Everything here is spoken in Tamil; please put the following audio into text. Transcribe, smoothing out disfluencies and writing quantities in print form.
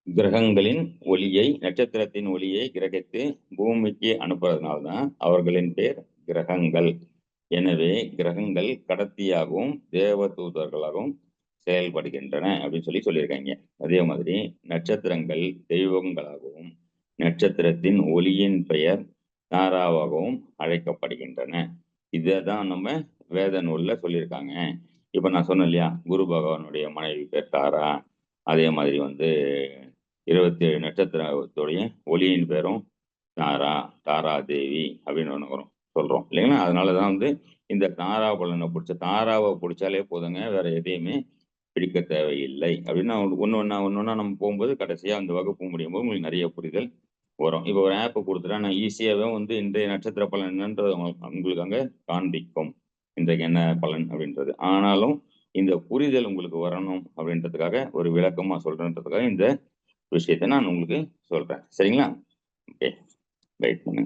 கிரகங்களின் ஒளியை, நட்சத்திரத்தின் ஒளியை கிரகித்து பூமிக்கு அனுப்புறதுனால்தான் அவர்களின் பேர் கிரகங்கள். எனவே கிரகங்கள் கடத்தியாகவும் தேவ தூதர்களாகவும் செயல்படுகின்றன அப்படின்னு சொல்லியிருக்காங்க. அதே மாதிரி நட்சத்திரங்கள் தெய்வங்களாகவும் நட்சத்திரத்தின் ஒளியின் பெயர் தாராவாகவும் அழைக்கப்படுகின்றன. இதை தான் நம்ம வேத நூல்ல சொல்லியிருக்காங்க. இப்ப நான் சொன்னேன் இல்லையா, குரு பகவானுடைய மனைவி பேர் தாரா. அதே மாதிரி 27 நட்சத்திரத்துடைய ஒளியின் பேரும் தாரா, தாரா தேவி அப்படின்னு ஒன்று சொல்றோம் இல்லைங்களா. அதனாலதான் இந்த தாரா பலனை தாராவை பிடிச்சாலே போதுங்க, வேற எதையுமே பிடிக்க தேவையில்லை அப்படின்னு ஒன்னொன்னா நம்ம போகும்போது கடைசியா அந்த வகுப்பு முடியும் போது உங்களுக்கு நிறைய புரிதல் வரும். இப்போ ஒரு ஆப் கொடுத்துட்டா நான் ஈஸியாவே இன்றைய நட்சத்திர பலன் என்னன்றது உங்களுக்கு அங்க காண்பிக்கும், இன்றைக்கு என்ன பலன் அப்படின்றது. ஆனாலும் இந்த புரிதல் உங்களுக்கு வரணும் அப்படின்றதுக்காக ஒரு விளக்கமா சொல்றேன்றதுக்காக இந்த விஷயத்தை நான் உங்களுக்கு சொல்றேன். சரிங்களா? ஓகே, வெயிட் பண்ணுங்க.